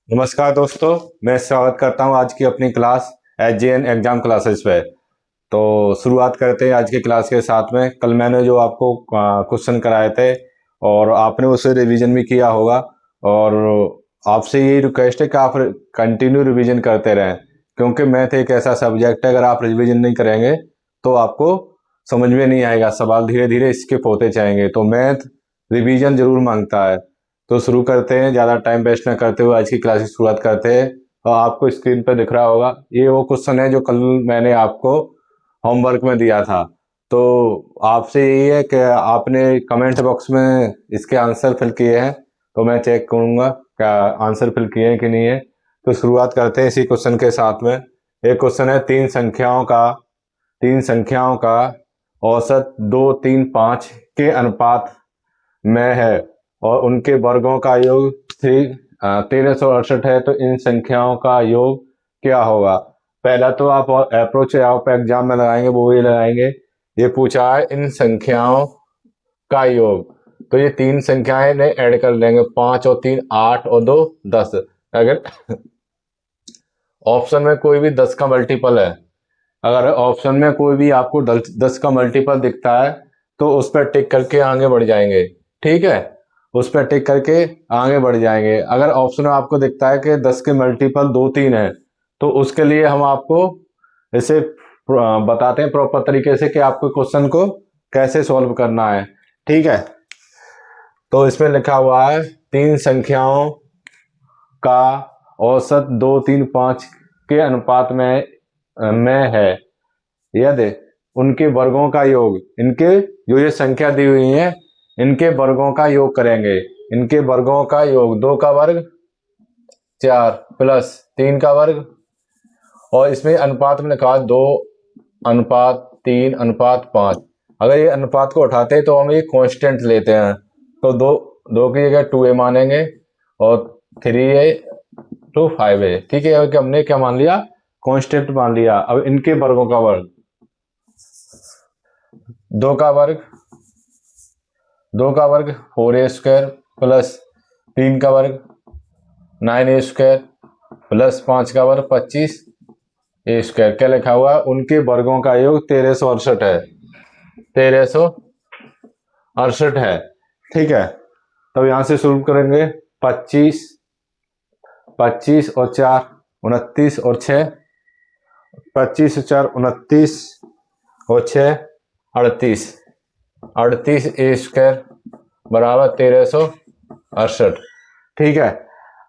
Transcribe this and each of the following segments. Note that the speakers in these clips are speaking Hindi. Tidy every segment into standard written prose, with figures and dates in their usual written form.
नमस्कार दोस्तों, मैं स्वागत करता हूं आज की अपनी क्लास एचजेएन एग्जाम क्लासेस पे। तो शुरुआत करते हैं आज की क्लास के साथ में। कल मैंने जो आपको क्वेश्चन कराए थे और आपने उसे रिवीजन भी किया होगा, और आपसे यही रिक्वेस्ट है कि आप कंटिन्यू रिवीजन करते रहें, क्योंकि मैथ एक ऐसा सब्जेक्ट है, अगर आप रिवीजन नहीं करेंगे तो आपको समझ में नहीं आएगा, सवाल धीरे धीरे स्किप होते जाएंगे। तो मैथ रिवीजन जरूर मांगता है। तो शुरू करते हैं, ज़्यादा टाइम वेस्ट ना करते हुए आज की क्लास की शुरुआत करते हैं। और आपको स्क्रीन पर दिख रहा होगा, ये वो क्वेश्चन है जो कल मैंने आपको होमवर्क में दिया था। तो आपसे यही है कि आपने कमेंट बॉक्स में इसके आंसर फिल किए हैं, तो मैं चेक करूँगा क्या आंसर फिल किए हैं कि नहीं है। तो शुरुआत करते हैं इसी क्वेश्चन के साथ में। एक क्वेश्चन है, तीन संख्याओं का औसत 2, 3, 5 के अनुपात में है और उनके वर्गों का योग 1368 है। तो इन संख्याओं का योग क्या होगा? पहला तो आप अप्रोच आप एग्जाम में लगाएंगे वो ही लगाएंगे। ये पूछा है इन संख्याओं का योग, तो ये तीन संख्याएं ने ऐड कर लेंगे, 5 और 3 8 और 2 10। अगर ऑप्शन में कोई भी 10 का मल्टीपल है, अगर ऑप्शन में कोई भी आपको 10 का मल्टीपल दिखता है तो उस पर टिक करके आगे बढ़ जाएंगे। ठीक है, उस पर टिक करके आगे बढ़ जाएंगे। अगर ऑप्शन में आपको दिखता है कि 10 के मल्टीपल 2 3 है, तो उसके लिए हम आपको इसे बताते हैं प्रॉपर तरीके से कि आपको क्वेश्चन को कैसे सॉल्व करना है। ठीक है, तो इसमें लिखा हुआ है तीन संख्याओं का औसत 2, 3, 5 के अनुपात में है, यदि उनके वर्गों का योग, इनके जो ये संख्या दी हुई है इनके वर्गों का योग करेंगे। इनके वर्गों का योग 2 का वर्ग 4 प्लस 3 का वर्ग, और इसमें अनुपात में लिखा 2 अनुपात 3 अनुपात 5। अगर ये अनुपात को उठाते हैं तो हम ये कांस्टेंट लेते हैं, तो दो की जगह 2a मानेंगे और 3a to 5a। ठीक है, कि हमने क्या मान लिया? कांस्टेंट मान लिया। अब इनके वर्गों का वर्ग, 2 का वर्ग 4a² प्लस 3 का वर्ग 9a² प्लस 5 का वर्ग 25a²। क्या लिखा हुआ है? उनके वर्गों का योग 1368 है, 1368 है। ठीक है, तब यहां से शुरू करेंगे। 25 25 और 4 29 और 6, 25 और 4 29 और 6 38, 38a² बराबर 1368। ठीक है,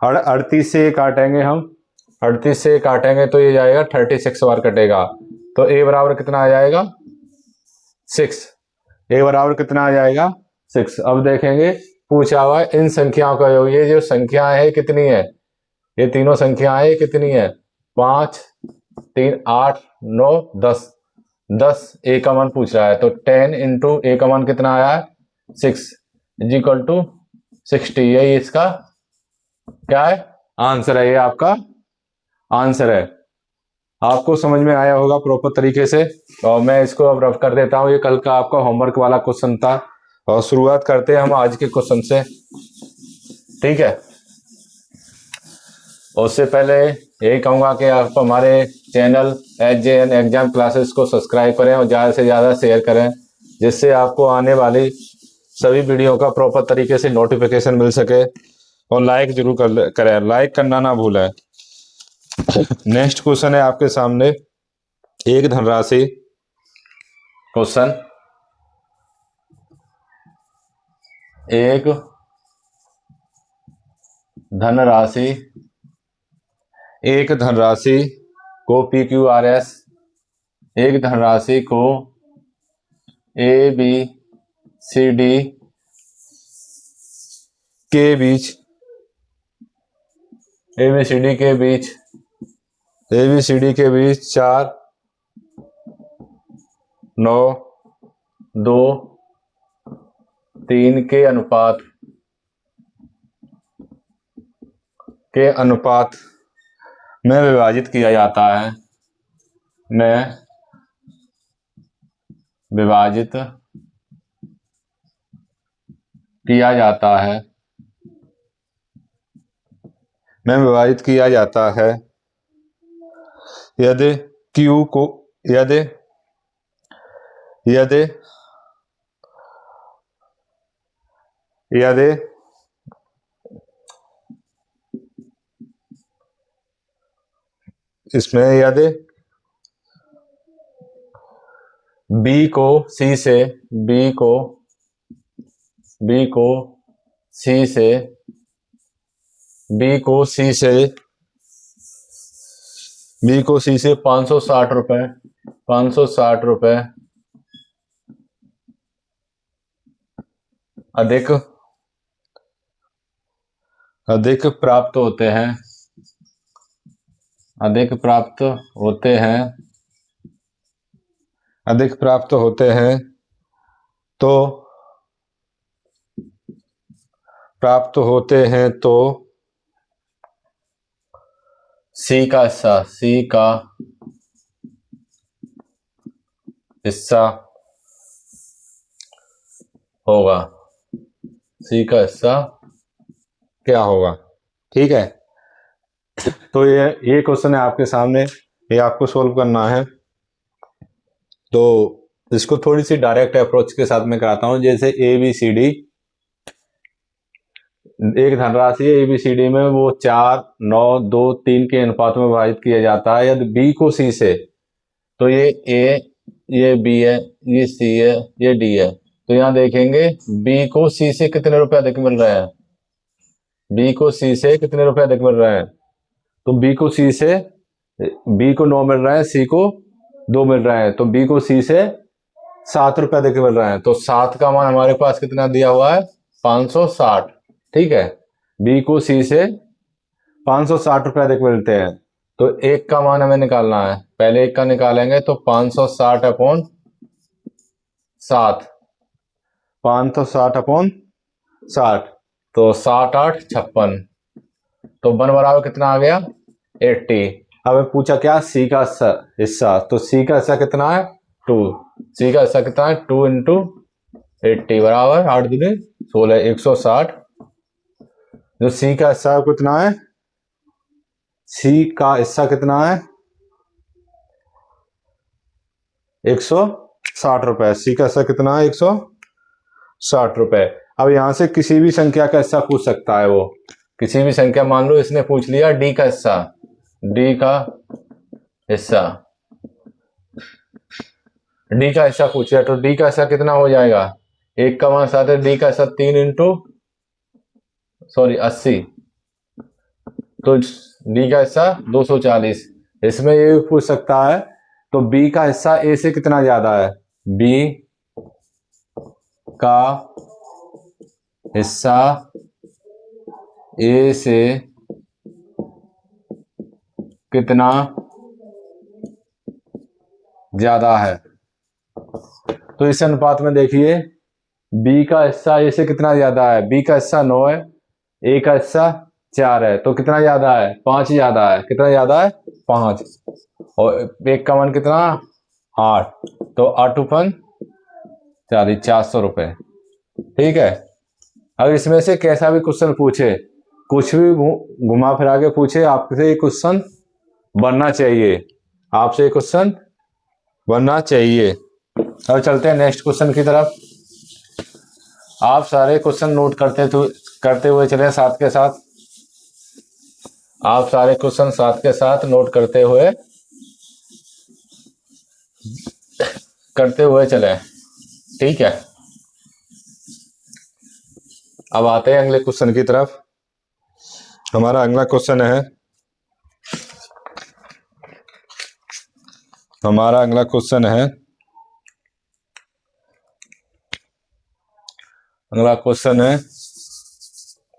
38 से काटेंगे हम, 38 से काटेंगे तो ये जाएगा 36 बार कटेगा, तो a बराबर कितना आ जाएगा? 6। a बराबर कितना आ जाएगा? 6। अब देखेंगे, पूछा हुआ है इन संख्याओं का योग। ये जो संख्या है कितनी है? ये तीनों संख्याएं कितनी है? 5 3 8 9 10। 10 a का मान पूछ रहा है, तो 10 इंटू a का मान कितना आया है? 6 इज इक्वल टू 60। यही इसका क्या है? आंसर है। ये आपका आंसर है। आपको समझ में आया होगा प्रॉपर तरीके से। और मैं इसको अब रफ कर देता हूँ, ये कल का आपका होमवर्क वाला क्वेश्चन था। और शुरुआत करते हैं हम आज के क्वेश्चन से। ठीक है, उससे पहले यही कहूँगा कि आप हमारे चैनल एचजेएन एग्जाम क्लासेस को सब्सक्राइब करें और ज़्यादा से ज़्यादा शेयर करें, जिससे आपको आने वाली सभी वीडियो का प्रॉपर तरीके से नोटिफिकेशन मिल सके। और लाइक जरूर करें, लाइक करना ना भूलें। नेक्स्ट क्वेश्चन है आपके सामने, एक धनराशि क्वेश्चन। एक धनराशि को PQRS, एक धनराशि को ABCD के बीच ABCD के बीच 4 9 2 3 के अनुपात में विभाजित किया जाता है, में विभाजित किया जाता है यदि Q को यदि यदि यदि इसमें यदि B को C से B को C से B को C से 560 रुपए अधिक प्राप्त होते हैं तो C का हिस्सा होगा। C का हिस्सा क्या होगा? ठीक है, तो ये क्वेश्चन है आपके सामने, ये आपको सोल्व करना है। तो इसको थोड़ी सी डायरेक्ट अप्रोच के साथ में कराता हूं। जैसे ABCD एक धनराशि है, ABCD में वो 4, 9, 2, 3 के अनुपात में विभाजित किया जाता है। यदि B को C से, तो ये A, ये B है, ये C है, ये D है। तो यहाँ देखेंगे B को C से कितने रुपए अधिक मिल रहे हैं। B को C से कितने रुपए अधिक मिल रहे हैं? तो B को 9 मिल रहे हैं, C को 2 मिल रहे हैं, तो B को C से 7 रुपए अधिक मिल रहे हैं। तो 7 का मान हमारे पास कितना दिया हुआ है? 560। ठीक है, B को C से 560 रुपए अधिक मिलते हैं, तो 1 का मान हमें निकालना है। पहले 1 का निकालेंगे तो 560 अपॉन 7, 560 अपॉन 60, तो 7, 8, 56, तो 1 बराबर कितना आ गया? 80। अब पूछा क्या? C का हिस्सा, तो C का हिस्सा कितना है? 2। C का हिस्सा कितना है? 2 इंटू 80 बराबर 8 दूनी 16, 160। जो C का हिस्सा कितना है? C का हिस्सा कितना है? 160 रुपए। C का हिस्सा कितना है? 160 रुपए। अब यहां से किसी भी संख्या का हिस्सा पूछ सकता है वो, किसी भी संख्या, मान लो इसने पूछ लिया D का हिस्सा, D का हिस्सा पूछ लिया, तो D का हिस्सा कितना हो जाएगा? 1 का मान 7 है, D का हिस्सा 3 इंटू 80, तो D का हिस्सा 240। इसमें ये भी पूछ सकता है, तो B का हिस्सा A से कितना ज्यादा है? B का हिस्सा A से कितना ज्यादा है? तो इस अनुपात में देखिए B का हिस्सा A से कितना ज्यादा है? B का हिस्सा 9 है, A का हिस्सा 4 है, तो कितना ज्यादा है? 5 ज्यादा है। कितना ज्यादा है? 5। और 1 का मान कितना? 8, तो 8 × 40, 400 रुपए। ठीक है, अब इसमें से कैसा भी क्वेश्चन पूछे, कुछ भी घुमा फिरा के पूछे, आपसे ये क्वेश्चन बनना चाहिए, आपसे ये क्वेश्चन बनना चाहिए। अब चलते हैं नेक्स्ट क्वेश्चन की तरफ। आप सारे क्वेश्चन नोट करते हुए चलें साथ के साथ। आप सारे क्वेश्चन साथ के साथ नोट करते हुए चलें। ठीक है, अब आते हैं अगले क्वेश्चन की तरफ। हमारा अगला क्वेश्चन है,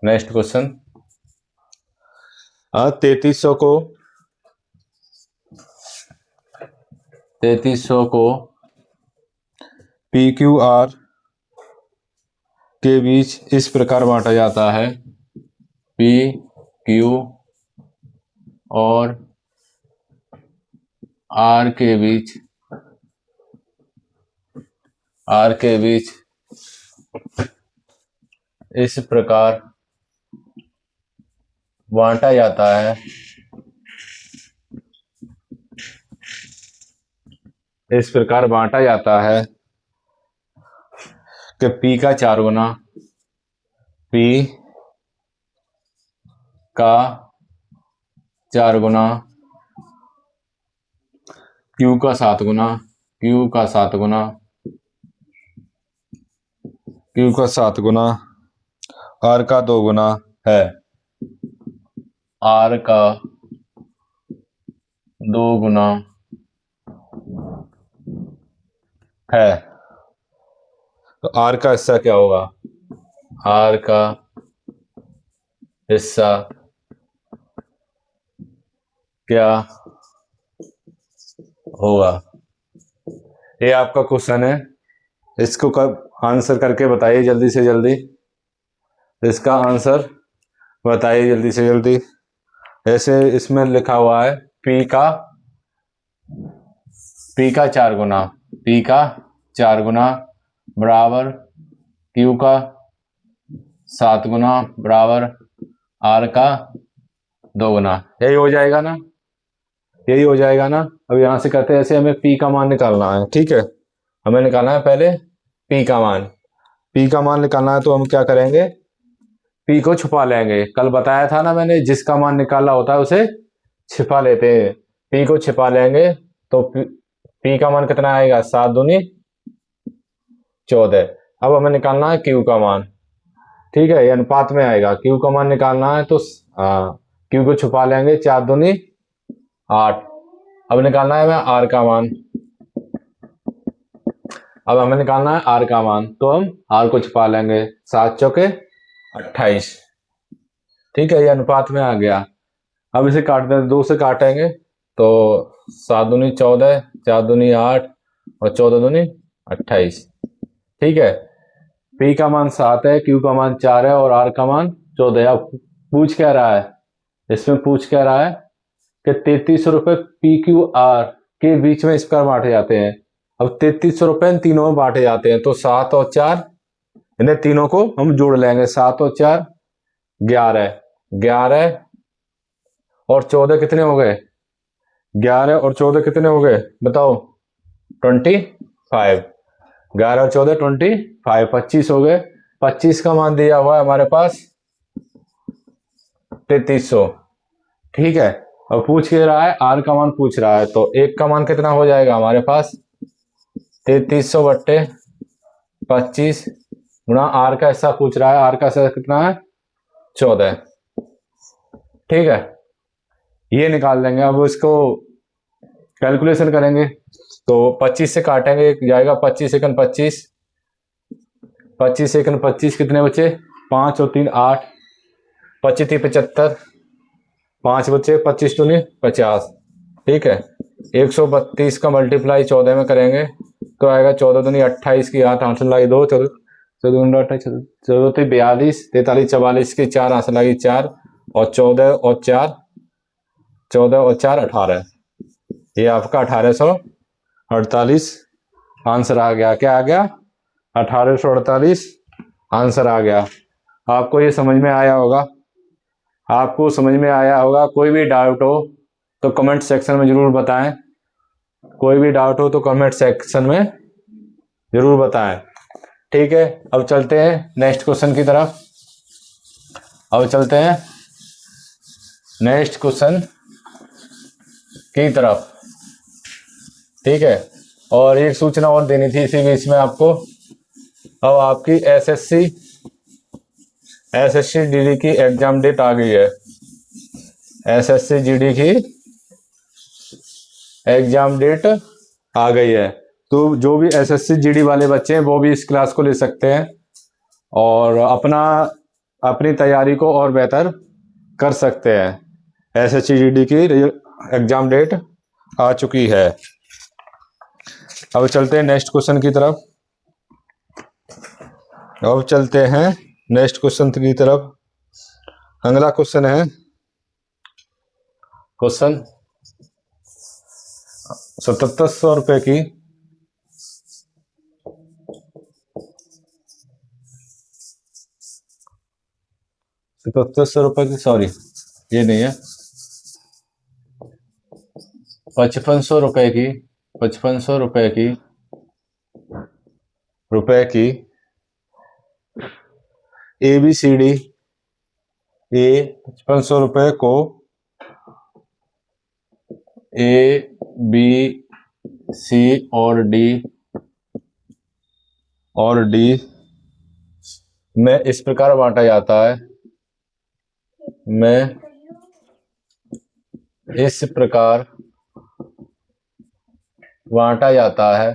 नेक्स्ट क्वेश्चन 3300 को PQR के बीच इस प्रकार बांटा जाता है। PQ और R के बीच इस प्रकार बांटा जाता है, इस प्रकार बांटा जाता है कि P का 4 गुना, P का 4 गुना, Q का 7 गुना, Q का 7 गुना, Q का 7 गुना, R का 2 गुना है, R का 2 गुना है। तो R का हिस्सा क्या होगा? R का हिस्सा क्या होगा? ये आपका क्वेश्चन है, इसको कब आंसर करके बताइए जल्दी से जल्दी, इसका आंसर बताइए जल्दी से जल्दी। ऐसे इसमें लिखा हुआ है P का 4 गुना, P का 4 गुना बराबर Q का 7 गुना बराबर R का 2 गुना। यही हो जाएगा ना, यही हो जाएगा ना। अब यहाँ से कहते हैं ऐसे हमें P का मान निकालना है, ठीक है, हमें निकालना है पहले P का मान। P का मान निकालना है तो हम क्या करेंगे, P को छुपा लेंगे। कल बताया था ना मैंने, जिसका मान निकालना होता है उसे छिपा लेते हैं। P को छिपा लेंगे तो P का मान कितना आएगा, 7 दूनी 14। अब हमें निकालना है Q का मान, ठीक है, ये अनुपात में आएगा। Q का मान निकालना है तो Q को छुपा लेंगे, 4 दूनी 8। अब निकालना है हमें R का मान, अब हमें निकालना है R का मान, तो हम R को छुपा लेंगे, 7 चौके 28, ठीक है, ये अनुपात में आ गया। अब इसे काट दें, 2 से काटेंगे तो 7 दूनी 14, 4 दूनी 8 और 14 दूनी 28, ठीक है। P का मान 7 है, Q का मान 4 है और R का मान 14 है। अब पूछ क्या रहा है, इसमें पूछ क्या रहा है कि 3300 रुपये PQR के बीच में इस प्रकार बांटे जाते हैं। अब 3300 रुपये इन तीनों में बांटे जाते हैं, तो 7 और 4 इन्हें तीनों को हम जोड़ लेंगे, 7 और 4 11, 11 और 14 कितने हो गए, 11 और 14 कितने हो गए बताओ, 25, 11 और 14 25, 25 हो गए। 25 का मान दिया हुआ है हमारे पास 3300, ठीक है। अब पूछ के रहा है, R का मान पूछ रहा है, तो 1 का मान कितना हो जाएगा हमारे पास, 3300 बट्टे 25 गुणा R का हिस्सा पूछ रहा है, R का हिस्सा कितना है 14, ठीक है, ये निकाल देंगे। अब इसको कैलकुलेशन करेंगे तो 25 से काटेंगे, जाएगा 25 सेकंड 25, 25 सेकंड 25 कितने बचे, 5 और 3 8, 25 75, 5 बचे, 25 दूनी 50, ठीक है। 132 का मल्टीप्लाई 14 में करेंगे तो आएगा 14 दूनी 28 की 8 आंसर लगी 2, 14 42, 43 44 की 4 आंसर लगी 4 और 14 और 4 18, ये आपका 1848 आंसर आ गया। क्या आ गया, 1848 आंसर आ गया। आपको ये समझ में आया होगा, आपको समझ में आया होगा। कोई भी डाउट हो तो कमेंट सेक्शन में जरूर बताएं, कोई भी डाउट हो तो कमेंट सेक्शन में जरूर बताएं, ठीक है। अब चलते हैं नेक्स्ट क्वेश्चन की तरफ, अब चलते हैं नेक्स्ट क्वेश्चन की तरफ, ठीक है। और एक सूचना और देनी थी इसी बीच में आपको, अब आपकी एसएससी जीडी की एग्जाम डेट आ गई है। एसएससी जीडी की एग्जाम डेट आ गई है, तो जो भी एसएससी जीडी वाले बच्चे हैं वो भी इस क्लास को ले सकते हैं और अपनी तैयारी को और बेहतर कर सकते हैं। एसएससी जीडी की एग्जाम डेट आ चुकी है। अब चलते हैं नेक्स्ट क्वेश्चन की तरफ, अब चलते हैं नेक्स्ट क्वेश्चन की तरफ। अगला क्वेश्चन है क्वेश्चन 7700 रुपये की 7700 रुपये की, सॉरी ये नहीं है, 5500 रुपए की, 5500 रुपए की ABCD, ए 5500 रुपए को ABC और D में इस प्रकार बांटा जाता है, में इस प्रकार बांटा जाता है,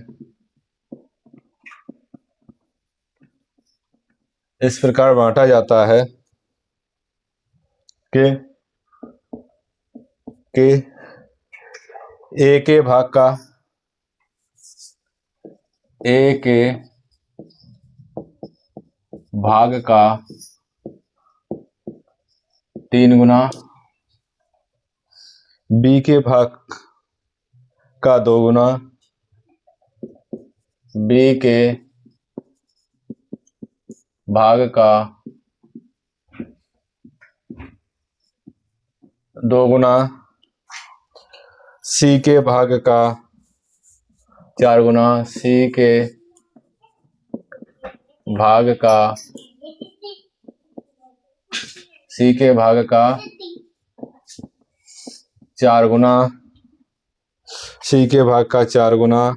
इस प्रकार बांटा जाता है कि A के भाग का, A के भाग का 3 गुना, B के भाग का 2 गुना, B के भाग का 2 गुना, C के भाग का 4 गुना, C के भाग का 4 गुना, C के भाग का 4 गुना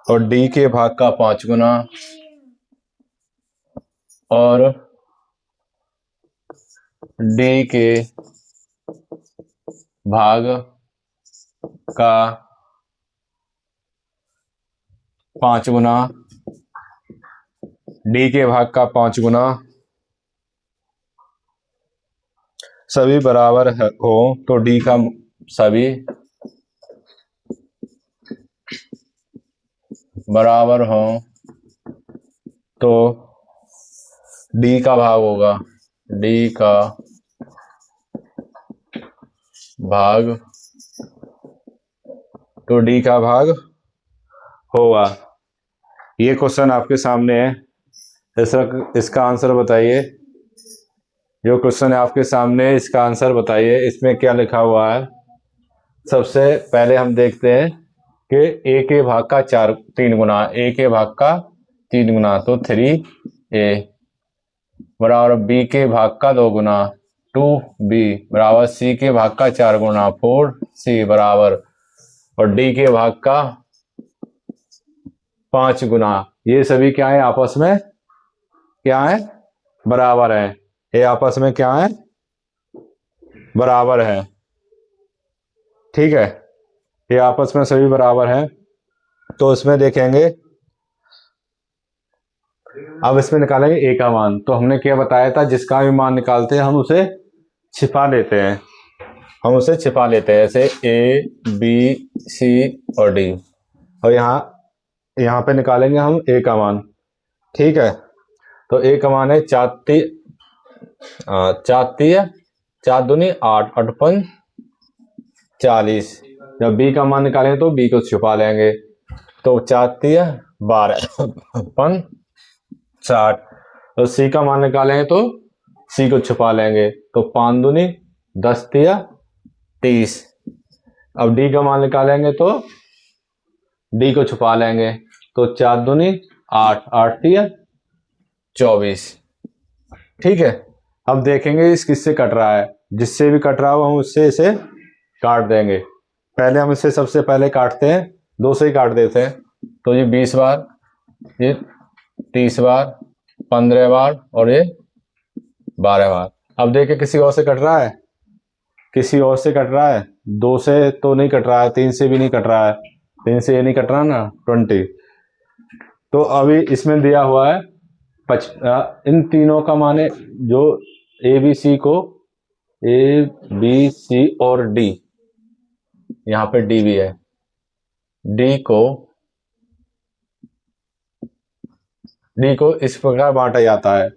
और D के भाग का 5 गुना और D के भाग का 5 गुना, D के भाग का 5 गुना सभी बराबर हो तो D का सभी बराबर हो तो D का भाग होगा, D का भाग, तो D का भाग होगा। ये क्वेश्चन आपके सामने है, इसका आंसर बताइए। जो क्वेश्चन है आपके सामने, इसका आंसर बताइए। इसमें क्या लिखा हुआ है? सबसे पहले हम देखते हैं कि A के भाग का 3 गुना, A के भाग का 3 गुना तो 3A बराबर B के भाग का 2 गुना 2B बराबर C के भाग का 4 गुना 4C बराबर और D के भाग का 5 गुना। ये सभी क्या है? आपस में क्या है? बराबर है। ये आपस में क्या है? बराबर है। ठीक है, ये आपस में सभी बराबर हैं। तो इसमें देखेंगे, अब इसमें निकालेंगे A का मान। तो हमने क्या बताया था, जिसका भी मान निकालते हैं हम उसे छिपा लेते हैं, जैसे A B C और D। और यहाँ पे निकालेंगे हम A का मान। ठीक है, तो A का मान है 4 दूनी 8, 8 पंच 40। जब B का मान निकालेंगे तो B को छुपा लेंगे, तो 4 12 पंच 60। तो C का मान निकालेंगे तो C को छुपा लेंगे, तो 5 दूनी 10 30। अब D का मान निकालेंगे तो D को छुपा लेंगे, तो 4 दूनी 8, 8 24। ठीक है, अब देखेंगे इस किससे कट रहा है। जिससे भी कट रहा हो हम उससे इसे काट देंगे। पहले हम इसे सबसे पहले काटते हैं, 2 से ही काट देते हैं। तो ये 20 बार, ये 30 बार, 15 बार और ये 12 बार। अब देखिए किसी और से कट रहा है, 2 से तो नहीं कट रहा है, 3 से भी नहीं कट रहा है, 3 से ये नहीं कट रहा ना 20। तो अभी इसमें दिया हुआ है इन तीनों का माने, जो ABC को A B C और D, यहाँ पे D भी है, D को इस प्रकार बांटा जाता है।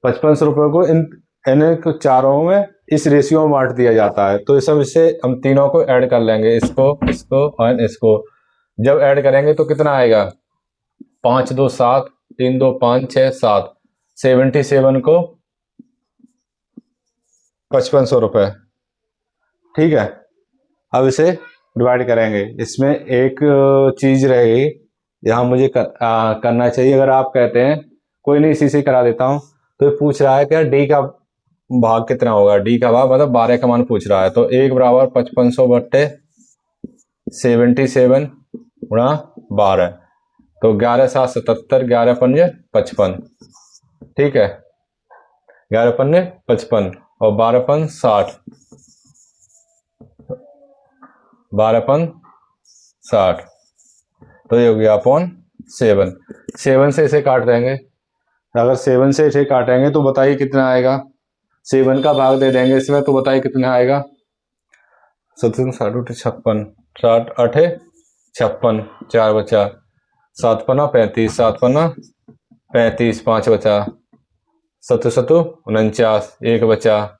5500 रुपये को इन चारों में इस रेशियो में बांट दिया जाता है। तो सब इसे हम तीनों को ऐड कर लेंगे, इसको और इसको। जब ऐड करेंगे तो कितना आएगा? 5 2 7, 3 2 5 6 7, 77 को ₹5500। ठीक है, अब इसे डिवाइड करेंगे। इसमें एक चीज रहेगी, यहाँ मुझे करना चाहिए। अगर आप कहते हैं कोई नहीं, इसी से करा देता हूँ। तो ये पूछ रहा है कि डी का भाग कितना होगा। डी का भाग मतलब 12 का मान पूछ रहा है। तो 1 बराबर 5500 बट्टे 77 गुणा 12। तो 11 7 77, 11 पंजे 55। ठीक है, 11 पंजे 55 और 12 पन 60, 12 पन 60। तो ये हो गया अपॉन 7। 7 से इसे काट देंगे। अगर 7 से इसे काटेंगे तो बताइए कितना आएगा। 7 का भाग दे देंगे इसमें, तो बताइए कितना आएगा। 7 60 56, 60 8 56, 4 बचा, 7 पन्ना 35, 7 पन्ना 35, 5 बचा, 7 7 49, 1 बचा,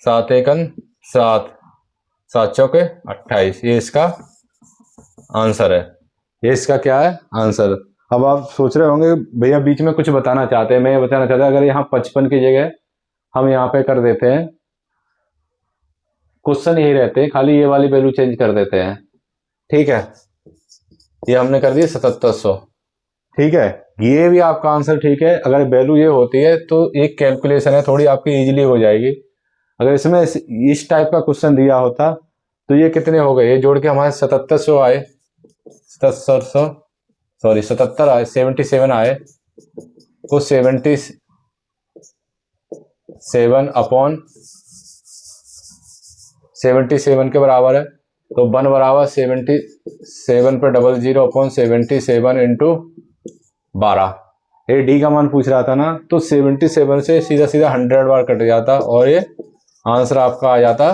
7 1 7, 7 चौके 28। ये इसका आंसर है। ये इसका क्या है, आंसर। अब आप सोच रहे होंगे भैया बीच में कुछ बताना चाहते हैं। मैं ये बताना चाहता अगर यहाँ 55 की जगह हम यहाँ पे कर देते हैं, क्वेश्चन यही रहते हैं, खाली ये वाली वैल्यू चेंज कर देते हैं। ठीक है, ये हमने कर दिया 7700। ठीक है, ये भी आपका आंसर ठीक है। अगर वैल्यू ये होती है तो एक कैलकुलेशन है, थोड़ी आपकी इजीली हो जाएगी। अगर इसमें इस टाइप का क्वेश्चन दिया होता तो ये कितने हो गए, ये जोड़ के हमारे 7700 आए, 7700 सॉरी 77 आए, 77 आए। तो 77 अपॉन 77 के बराबर है। तो 1 बराबर 77 पर 00 अपॉन 77 इंटू 12। ये डी का मान पूछ रहा था ना, तो 77 से सीधा सीधा 100 बार कट जाता और ये आंसर आपका आ जाता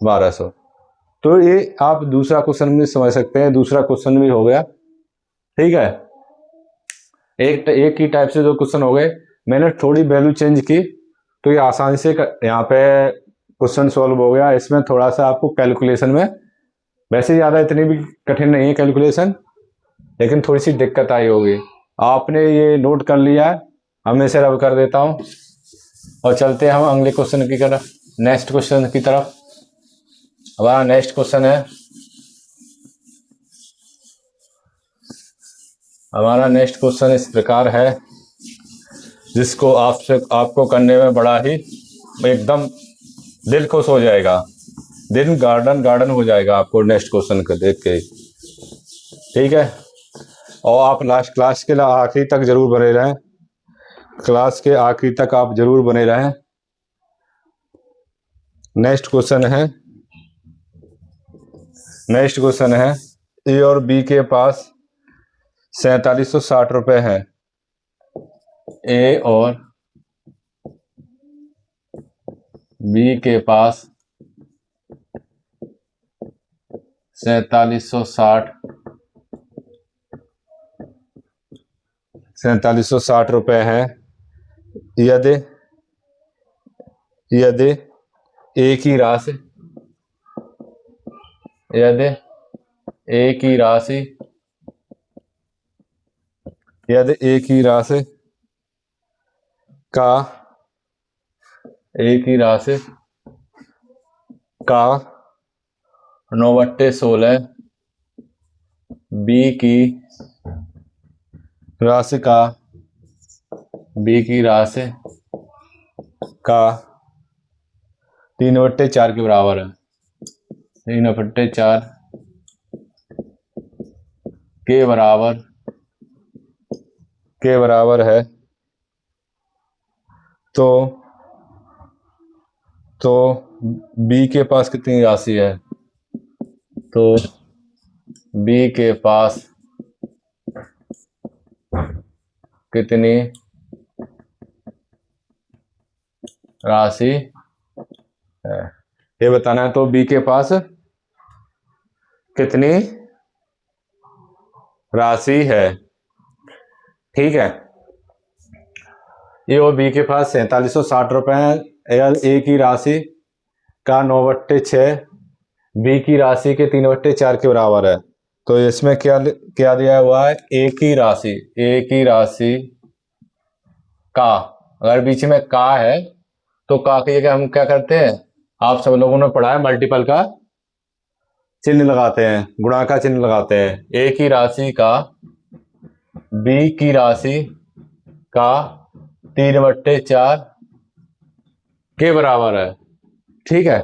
1200। तो ये आप दूसरा क्वेश्चन भी समझ सकते हैं। दूसरा क्वेश्चन भी हो गया। ठीक है, एक ही टाइप से 2 क्वेश्चन हो गए। मैंने थोड़ी वैल्यू चेंज की तो ये आसानी से यहाँ पे क्वेश्चन सॉल्व हो गया। इसमें थोड़ा सा आपको कैलकुलेशन में, वैसे ज़्यादा इतनी भी कठिन नहीं है कैलकुलेशन, लेकिन थोड़ी सी दिक्कत आई होगी। आपने ये नोट कर लिया है, अब मैं इसे रब कर देता हूँ और चलते हैं हम अगले क्वेश्चन की तरफ, नेक्स्ट क्वेश्चन की तरफ। हमारा नेक्स्ट क्वेश्चन है, हमारा नेक्स्ट क्वेश्चन इस प्रकार है, जिसको आपको करने में बड़ा ही एकदम दिल खुश हो जाएगा, दिन गार्डन हो जाएगा आपको नेक्स्ट क्वेश्चन को देख के। ठीक है, और आप लास्ट क्लास के आखिरी तक जरूर बने रहें, क्लास के आखिरी तक आप जरूर बने रहें। नेक्स्ट क्वेश्चन है, ए और बी के पास 4760 रुपए हैं। ए और बी के पास 4760 रुपए हैं। यदि एक ही राशि का 9/16 बी की राशि का 3/4 के बराबर है। 3/4 के बराबर है, तो बी के पास कितनी राशि है। तो बी के पास कितनी राशि है, ये बताना है। तो बी के पास कितनी राशि है। ठीक है, ये और बी के पास 4760 रुपए हैं। ए की राशि का 9/6 बी की राशि के 3/4 के बराबर है। तो इसमें क्या दिया हुआ है, ए की राशि का, अगर बीच में का है तो का की जगह हम क्या करते हैं, आप सब लोगों ने पढ़ा है, मल्टीपल का चिन्ह लगाते हैं, गुणा का चिन्ह लगाते हैं। ए की राशि का बी की राशि का 3/4 के बराबर है। ठीक है,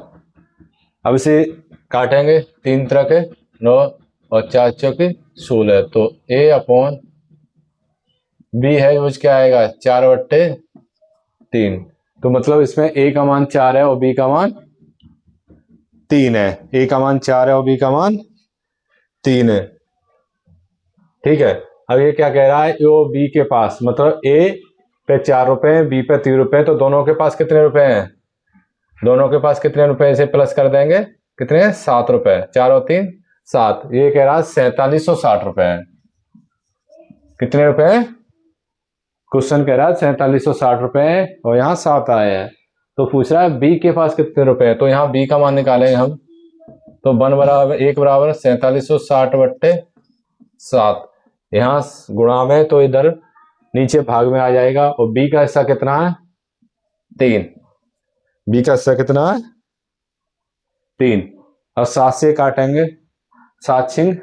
अब इसे काटेंगे, 3 तरह के 9 और 4 चौके 16, तो ए अपॉन बी है जो क्या आएगा 4/3। तो मतलब इसमें ए का मान 4 है और बी का मान 3 है। ए का मान 4 है और बी का मान 3 है। ठीक है, अब ये क्या कह रहा है, यो बी के पास, मतलब ए पे 4 रुपए, बी पे 3 रुपए, तो दोनों के पास कितने रुपए हैं, दोनों के पास कितने रुपए से प्लस कर देंगे, कितने 7 रुपए, 4 और 3 7। ये कह रहा है 4760 रुपए है। कितने रुपए, क्वेश्चन कह रहा है 4760 रुपए है और यहाँ 7 आए हैं। तो पूछ रहा है बी के पास कितने रुपए हैं, तो यहाँ बी का मान निकालेंगे हम। तो 1 बराबर 4760/7, यहाँ गुणा में तो इधर नीचे भाग में आ जाएगा। और बी का हिस्सा कितना है 3, बी का हिस्सा कितना है 3। और 7 से काटेंगे, 7 छिंग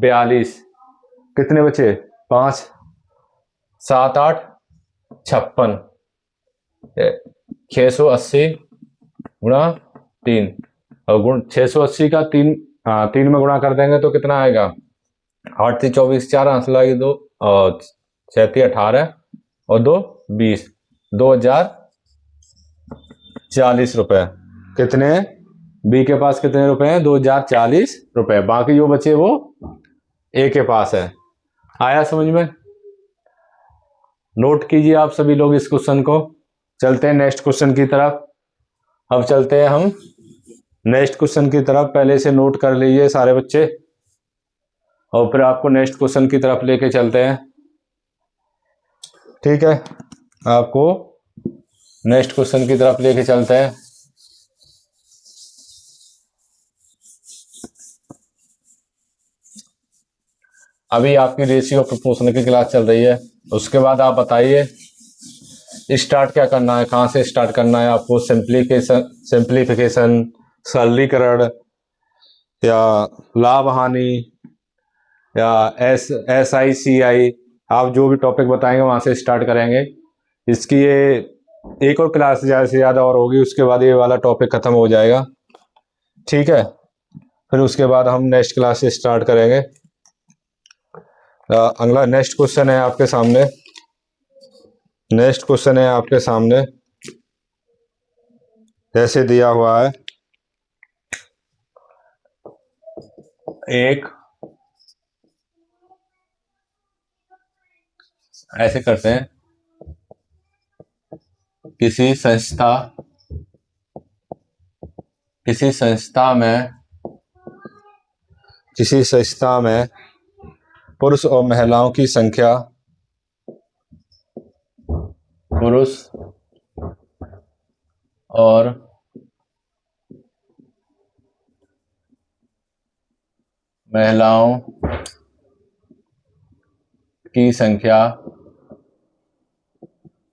42, कितने बचे 5, 7 8 56, 680 गुणा 3, और गुण 680 का 3 में गुणा कर देंगे तो कितना आएगा 8 3 24 4 आंसर लगी 2 और 6 3 18 और 2 20, 2040 रुपए। कितने, बी के पास कितने रुपए हैं 2040 रुपए, बाकी जो बचे वो ए के पास है। आया समझ में, नोट कीजिए आप सभी लोग इस क्वेश्चन को। चलते हैं नेक्स्ट क्वेश्चन की तरफ। अब चलते हैं हम नेक्स्ट क्वेश्चन की तरफ, पहले से नोट कर लीजिए सारे बच्चे और फिर आपको नेक्स्ट क्वेश्चन की तरफ लेके चलते हैं। ठीक है, आपको नेक्स्ट क्वेश्चन की तरफ लेके चलते हैं। अभी आपकी रेशियो प्रोपोर्शन की क्लास चल रही है, उसके बाद आप बताइए स्टार्ट क्या करना है, कहाँ से स्टार्ट करना है आपको, सिंप्लीफिकेशन, सरलीकरण या लाभ हानि या SICI, आप जो भी टॉपिक बताएंगे वहां से स्टार्ट करेंगे। इसकी ये एक और क्लास ज़्यादा से ज़्यादा और होगी, उसके बाद ये वाला टॉपिक खत्म हो जाएगा। ठीक है, फिर उसके बाद हम नेक्स्ट क्लास से स्टार्ट करेंगे। अगला नेक्स्ट क्वेश्चन है आपके सामने, नेक्स्ट क्वेश्चन है आपके सामने जैसे दिया हुआ है, एक ऐसे करते हैं, किसी संस्था में पुरुष और महिलाओं की संख्या, पुरुष और महिलाओं की संख्या,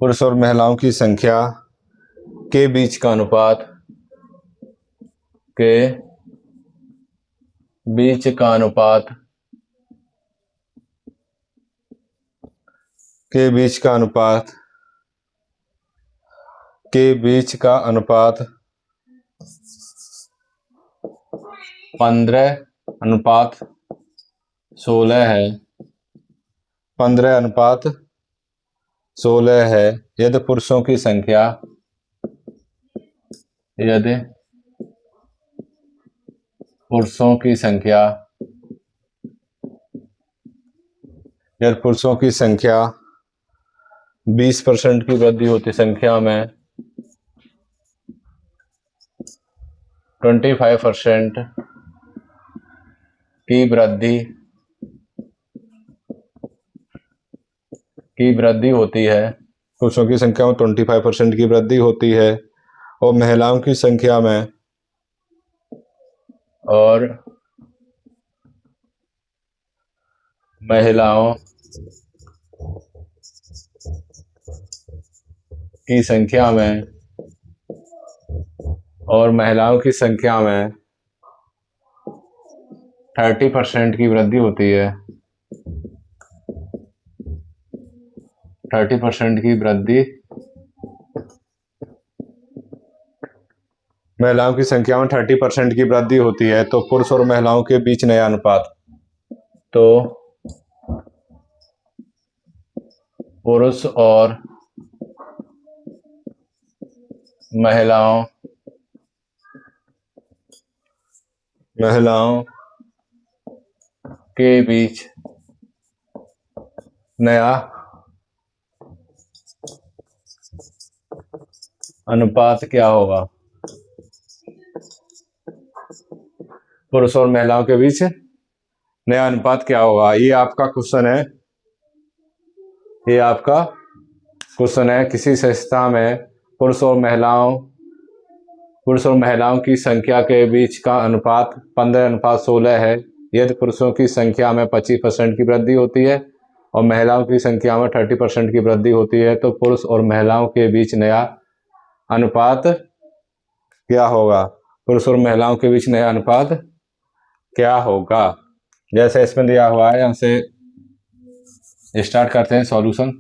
पुरुष और महिलाओं की संख्या के बीच का अनुपात, के बीच का अनुपात, के बीच का अनुपात, के बीच का अनुपात 15:16 है, 15:16 है यदि पुरुषों की संख्या, यदि पुरुषों की संख्या, यदि पुरुषों की संख्या 20% की वृद्धि होती, संख्या में 25% की वृद्धि होती है, पुरुषों की संख्या में 25% की वृद्धि होती है और महिलाओं की संख्या में, और महिलाओं की संख्या में और महिलाओं की संख्या में 30% की वृद्धि होती है। 30% की वृद्धि महिलाओं की संख्या में 30% की वृद्धि होती है तो पुरुष और महिलाओं के बीच नया अनुपात, तो पुरुष और महिलाओं के बीच नया अनुपात क्या होगा? पुरुष और महिलाओं के बीच नया अनुपात क्या होगा? ये आपका क्वेश्चन है। ये आपका क्वेश्चन है। किसी संस्था में पुरुष और महिलाओं की संख्या के बीच का अनुपात 15:16 है। यदि पुरुषों की संख्या में 25% की वृद्धि होती है और महिलाओं की संख्या में 30% की वृद्धि होती है तो पुरुष और महिलाओं के बीच नया अनुपात क्या होगा? पुरुष और महिलाओं के बीच नया अनुपात क्या होगा? जैसे इसमें दिया हुआ है, यहाँ से स्टार्ट करते हैं सॉल्यूशन।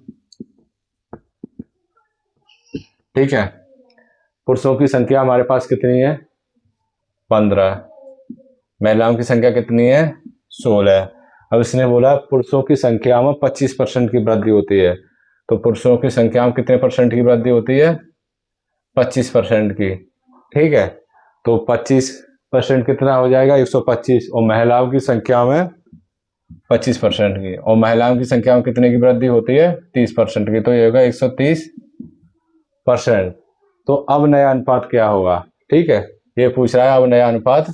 ठीक है, पुरुषों की संख्या हमारे पास कितनी है? 15। महिलाओं की संख्या कितनी है? 16। अब इसने बोला पुरुषों की संख्या में 25% की वृद्धि होती है तो पुरुषों की संख्या में कितने परसेंट की वृद्धि होती है? 25% की। ठीक है, तो 25% कितना हो जाएगा? 125। और महिलाओं की संख्या में 25% की, और महिलाओं की संख्या में कितने की वृद्धि होती है? 30% की, तो ये होगा 130%। तो अब नया अनुपात क्या होगा? ठीक है, ये पूछ रहा है अब नया अनुपात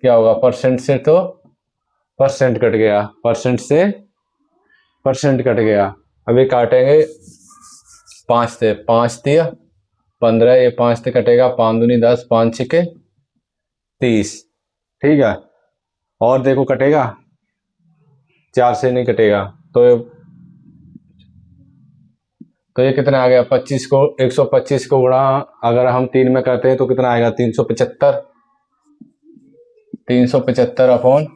क्या होगा? परसेंट से तो परसेंट कट गया, परसेंट से परसेंट कट गया। अभी काटेंगे 5 से, 5 दिया 15, ये 5 से कटेगा, 5 दूनी 10, 5 छिके 30। ठीक है, और देखो कटेगा, 4 से नहीं कटेगा, तो ये कितना आ गया? 25 को 125 को गुणा अगर हम 3 में करते हैं तो कितना आएगा? 375। 375 अपॉन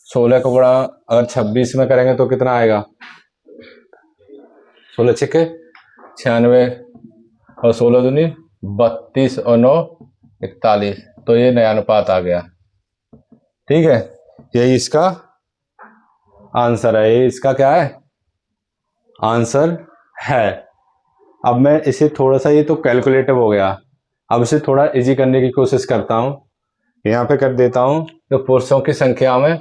16 को गुणा अगर 26 में करेंगे तो कितना आएगा? 16 छिके 96 और 16 दूनी 32 और 9 41। तो ये नया अनुपात आ गया। ठीक है, यही इसका आंसर है। ये इसका क्या है? आंसर है। अब मैं इसे थोड़ा सा, ये तो कैलकुलेटिव हो गया, अब इसे थोड़ा इजी करने की कोशिश करता हूँ। यहाँ पे कर देता हूँ तो पुरुषों की संख्या में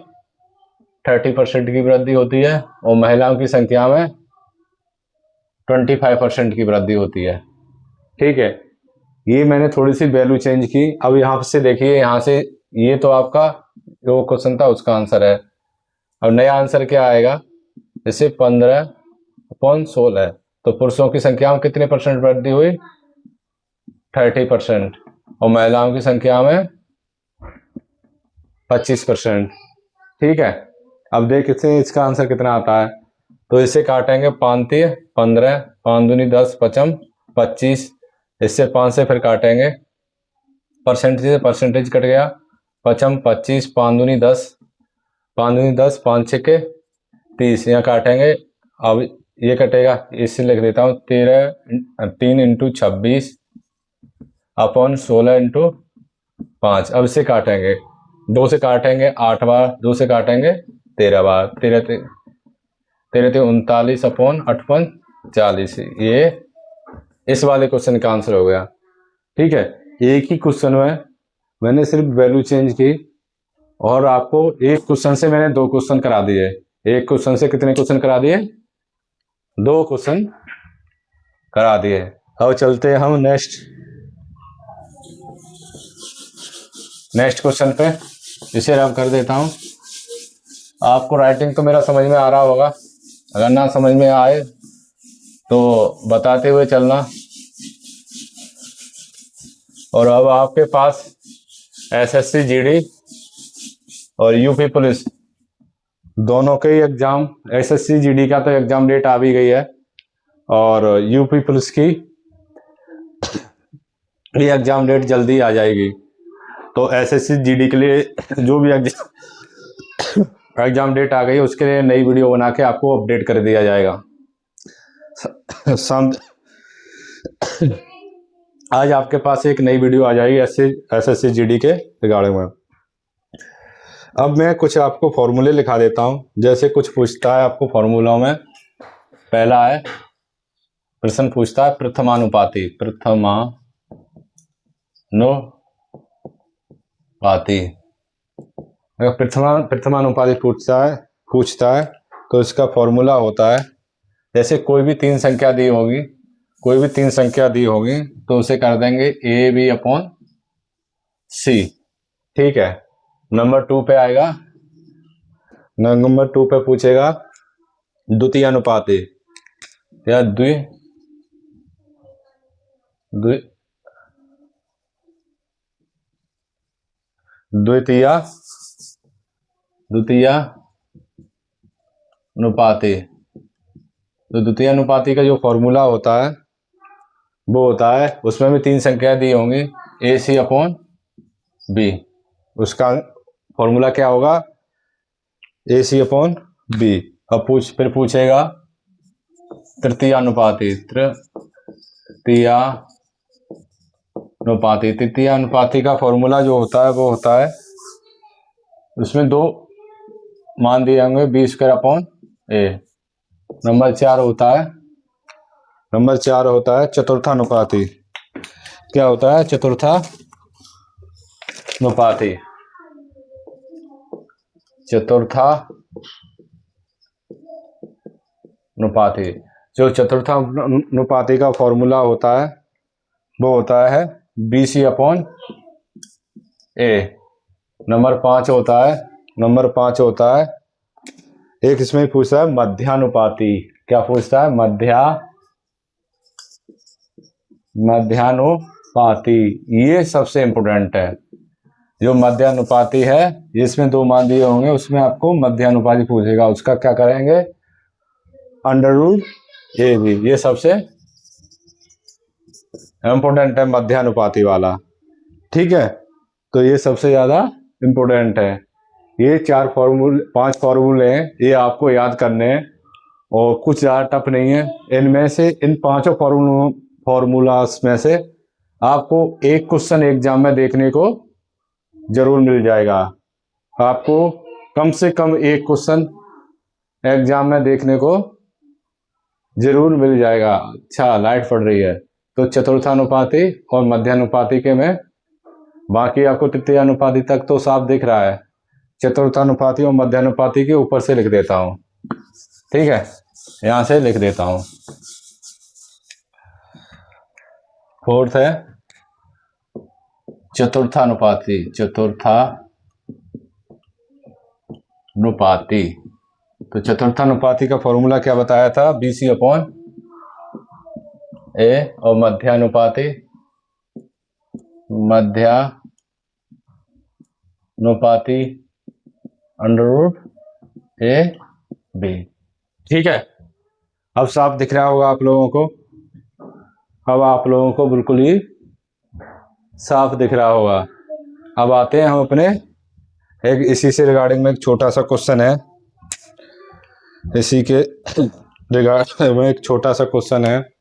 30% की वृद्धि होती है और महिलाओं की संख्या में 25% की वृद्धि होती है। ठीक है, ये मैंने थोड़ी सी वैल्यू चेंज की। अब यहाँ से देखिए, यहाँ से ये तो आपका जो क्वेश्चन था उसका आंसर है। अब नया आंसर क्या आएगा? जैसे 15/16, तो पुरुषों की संख्या में कितने परसेंट वृद्धि हुई? 30%, और महिलाओं की संख्या में 25%। ठीक है, अब देख इससे इसका आंसर कितना आता है। तो इसे काटेंगे 5 × 15, 5 दूनी 10, 5 25। इससे 5 से फिर काटेंगे, परसेंटेज से परसेंटेज कट गया, 5 25, 5 दूनी 10, 5 दूनी 10, 5 छिके 30। यहाँ काटेंगे, अब ये कटेगा, इससे लिख देता हूँ 3 × 26 अपॉन 16 × 5। अब इसे काटेंगे, 2 से काटेंगे 8 बार, 2 से काटेंगे 13 बार, 13 39 अपॉन 8 40। ये इस वाले क्वेश्चन का आंसर हो गया। ठीक है, एक ही क्वेश्चन में मैंने सिर्फ वैल्यू चेंज की और आपको एक क्वेश्चन से मैंने 2 क्वेश्चन करा दिए। एक क्वेश्चन से कितने क्वेश्चन करा दिए? 2 क्वेश्चन करा दिए। अब चलते हैं हम नेक्स्ट क्वेश्चन पे। इसे रब कर देता हूं। आपको राइटिंग तो मेरा समझ में आ रहा होगा, अगर ना समझ में आए तो बताते हुए चलना। और अब आपके पास एसएससी जीडी और यूपी पुलिस दोनों के एग्जाम, एसएससी जीडी का तो एग्जाम डेट आ भी गई है और यूपी पुलिस की ये एग्ज़ाम डेट जल्दी आ जाएगी। तो एसएससी जीडी के लिए जो भी एग्ज़ाम डेट आ गई उसके लिए नई वीडियो बना के आपको अपडेट कर दिया जाएगा। आज आपके पास एक नई वीडियो आ जाएगी एसएससी जीडी के रिगार्डिंग में। अब मैं कुछ आपको फॉर्मूले लिखा देता हूँ, जैसे कुछ पूछता है आपको फॉर्मूलों में। पहला है, प्रश्न पूछता है प्रथमानुपाती। अगर प्रथमानुपाती पूछता है तो इसका फॉर्मूला होता है, जैसे कोई भी तीन संख्या दी होगी तो उसे कर देंगे ए बी अपॉन सी। ठीक है। नंबर 2 पे आएगा, नंबर 2 पे पूछेगा द्वितीय अनुपाती या द्वितीय अनुपाती। तो द्वितीय अनुपाती का जो फॉर्मूला होता है वो होता है, उसमें भी तीन संख्या दी होंगी, ए सी अपॉन बी। उसका फॉर्मूला क्या होगा, ए सी अपॉन बी। अब फिर पूछेगा तृतीय अनुपाती। तृतीय अनुपाती का फॉर्मूला जो होता है वो होता है, उसमें दो मान दिए होंगे, बी स्क्वायर अपॉन ए। नंबर 4 होता है चतुर्थानुपाती। क्या होता है, चतुर्थानुपाती। जो चतुर्थानुपाती का फॉर्मूला होता है वो होता है बी सी अपॉन ए। नंबर 5 होता है एक, इसमें पूछता है मध्यानुपाती। क्या पूछता है, मध्यानुपाती। ये सबसे इंपोर्टेंट है। जो मध्यानुपाती है, इसमें दो मान दिए होंगे, उसमें आपको मध्यानुपाती पूछेगा, उसका क्या करेंगे, अंडर रूट ए बी। ये सबसे इंपोर्टेंट है मध्यानुपाती वाला। ठीक है, तो ये सबसे ज्यादा इंपोर्टेंट है। ये 5 फॉर्मूले हैं, ये आपको याद करने हैं और कुछ ज़्यादा टफ नहीं है। इनमें से इन पांचों फॉर्मूलास में से आपको एक क्वेश्चन एग्जाम में देखने को जरूर मिल जाएगा। आपको कम से कम एक क्वेश्चन एग्जाम में देखने को जरूर मिल जाएगा। अच्छा, लाइट पड़ रही है। तो चतुर्थानुपाती और मध्यानुपाती के में, बाकी आपको तृतीय अनुपाती तक तो साफ दिख रहा है। चतुर्थानुपाती और मध्यानुपाती के ऊपर से लिख देता हूं। ठीक है, यहां से लिख देता हूं। फोर्थ है चतुर्थानुपाती। तो चतुर्थानुपाती का फॉर्मूला क्या बताया था, बी सी अपॉन ए। और मध्यानुपाती अंडर रूट ए बी। ठीक है, अब साफ दिख रहा होगा आप लोगों को। अब आप लोगों को बिल्कुल ही साफ दिख रहा होगा। अब आते हैं हम अपने एक इसी से रिगार्डिंग में एक छोटा सा क्वेश्चन है। इसी के रिगार्डिंग में एक छोटा सा क्वेश्चन है।